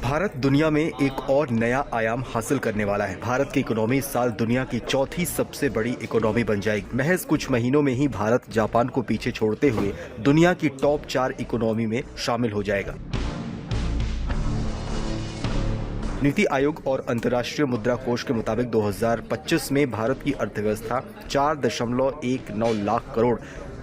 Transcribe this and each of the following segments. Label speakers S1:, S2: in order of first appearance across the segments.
S1: भारत दुनिया में एक और नया आयाम हासिल करने वाला है। भारत की इकोनॉमी इस साल दुनिया की चौथी सबसे बड़ी इकोनॉमी बन जाएगी। महज कुछ महीनों में ही भारत जापान को पीछे छोड़ते हुए दुनिया की टॉप 4 इकोनॉमी में शामिल हो जाएगा। नीति आयोग और अंतर्राष्ट्रीय मुद्रा कोष के मुताबिक 2025 में भारत की अर्थव्यवस्था 4.19 लाख करोड़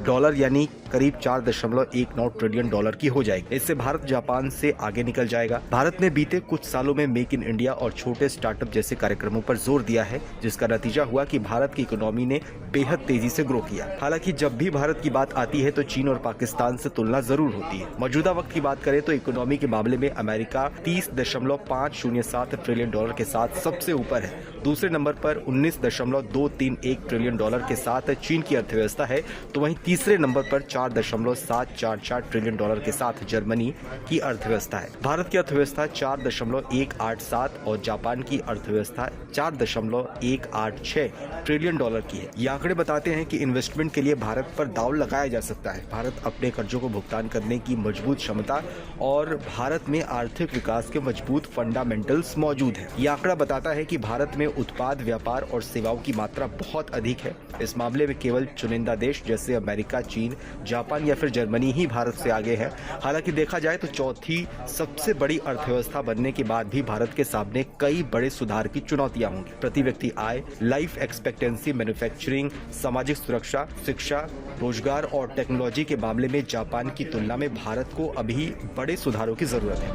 S1: डॉलर यानी करीब 4.19 ट्रिलियन डॉलर की हो जाएगी। इससे भारत जापान से आगे निकल जाएगा। भारत ने बीते कुछ सालों में मेक इन इंडिया और छोटे स्टार्टअप जैसे कार्यक्रमों पर जोर दिया है, जिसका नतीजा हुआ कि भारत की इकोनॉमी ने बेहद तेजी से ग्रो किया। हालांकि जब भी भारत की बात आती है तो चीन और पाकिस्तान से तुलना जरूर होती है। मौजूदा वक्त की बात करें तो इकोनॉमी के मामले में अमेरिका 30.507 ट्रिलियन डॉलर के साथ सबसे ऊपर है। दूसरे नंबर पर 19.231 ट्रिलियन डॉलर के साथ चीन की अर्थव्यवस्था है, तो वहीं तीसरे नंबर पर 4.744 ट्रिलियन डॉलर के साथ जर्मनी की अर्थव्यवस्था है। भारत की अर्थव्यवस्था 4.187 और जापान की अर्थव्यवस्था 4.186 ट्रिलियन डॉलर की है। ये आंकड़े बताते हैं कि इन्वेस्टमेंट के लिए भारत पर दांव लगाया जा सकता है। भारत अपने कर्जों को भुगतान करने की मजबूत क्षमता और भारत में आर्थिक विकास के मजबूत फंडामेंटल्स मौजूद है। ये आंकड़ा बताता है कि भारत में उत्पाद, व्यापार और सेवाओं की मात्रा बहुत अधिक है। इस मामले में केवल चुनिंदा देश जैसे अमेरिका, चीन, जापान या फिर जर्मनी ही भारत से आगे है। हालांकि देखा जाए तो चौथी सबसे बड़ी अर्थव्यवस्था बनने के बाद भी भारत के सामने कई बड़े सुधार की चुनौतियां होंगी। प्रति व्यक्ति आय, लाइफ एक्सपेक्टेंसी, मैन्युफैक्चरिंग, सामाजिक सुरक्षा, शिक्षा, रोजगार और टेक्नोलॉजी के मामले में जापान की तुलना में भारत को अभी बड़े सुधारों की जरूरत है।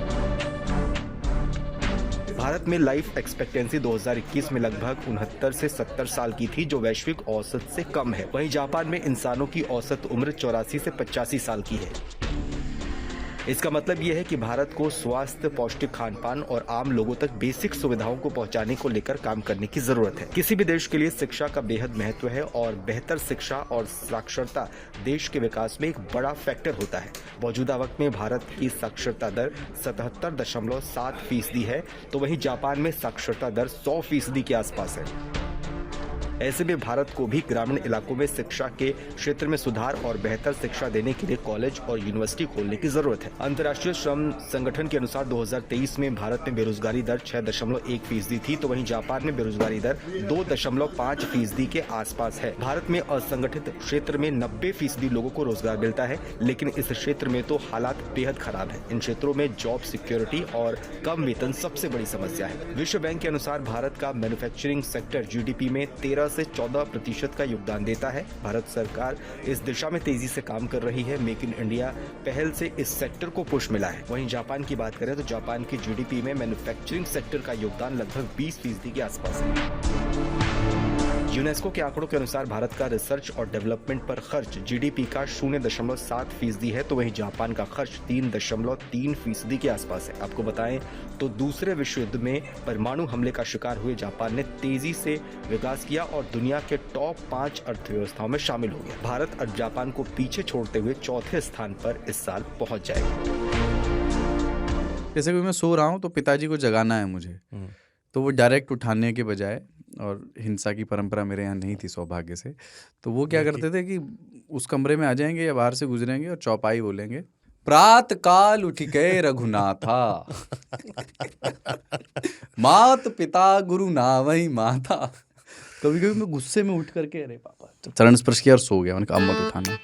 S1: भारत में लाइफ एक्सपेक्टेंसी 2021 में लगभग 69 से 70 साल की थी, जो वैश्विक औसत से कम है। वहीं जापान में इंसानों की औसत उम्र 84 से 85 साल की है। इसका मतलब यह है कि भारत को स्वास्थ्य, पौष्टिक खान पान और आम लोगों तक बेसिक सुविधाओं को पहुंचाने को लेकर काम करने की जरूरत है। किसी भी देश के लिए शिक्षा का बेहद महत्व है और बेहतर शिक्षा और साक्षरता देश के विकास में एक बड़ा फैक्टर होता है। मौजूदा वक्त में भारत की साक्षरता दर 77.7% है, तो वहीं जापान में साक्षरता दर 100% के आसपास है। ऐसे में भारत को भी ग्रामीण इलाकों में शिक्षा के क्षेत्र में सुधार और बेहतर शिक्षा देने के लिए कॉलेज और यूनिवर्सिटी खोलने की जरूरत है। अंतर्राष्ट्रीय श्रम संगठन के अनुसार 2023 में भारत में बेरोजगारी दर 6.1% थी, तो वहीं जापान में बेरोजगारी दर 2.5% के आसपास है। भारत में असंगठित क्षेत्र में 90% लोगों को रोजगार मिलता है, लेकिन इस क्षेत्र में तो हालात बेहद खराब है। इन क्षेत्रों में जॉब सिक्योरिटी और कम वेतन सबसे बड़ी समस्या है। विश्व बैंक के अनुसार भारत का मैन्युफैक्चरिंग सेक्टर जीडीपी में 13 से 14% का योगदान देता है। भारत सरकार इस दिशा में तेजी से काम कर रही है। मेक इन इंडिया पहल से इस सेक्टर को पुश मिला है। वहीं जापान की बात करें तो जापान की जीडीपी में मैन्युफैक्चरिंग सेक्टर का योगदान लगभग 20% के आसपास है। यूनेस्को के आंकड़ों के अनुसार भारत का रिसर्च और डेवलपमेंट पर खर्च जीडीपी का 0.7% है, तो वहीं जापान का खर्च 3.3% के आसपास है। आपको बताएं तो दूसरे विश्व युद्ध में परमाणु हमले का शिकार हुए जापान ने तेजी से विकास किया और दुनिया के टॉप 5 अर्थव्यवस्थाओं में शामिल हो गया। भारत और जापान को पीछे छोड़ते हुए चौथे स्थान पर इस साल पहुंच जाएगा।
S2: जैसे कि मैं सो रहा हूँ तो पिताजी को जगाना है मुझे, तो वो डायरेक्ट उठाने के बजाय, और हिंसा की परंपरा मेरे यहाँ नहीं थी सौभाग्य से, तो वो क्या करते थे कि उस कमरे में आ जाएंगे या बाहर से गुजरेंगे और चौपाई बोलेंगे, प्रात काल उठिके रघुनाथा मात पिता गुरु नावई माता। कभी कभी मैं गुस्से में उठ करके अरे पापा, चरण स्पर्श किया और सो गया। मैंने कहा अब मत उठाना।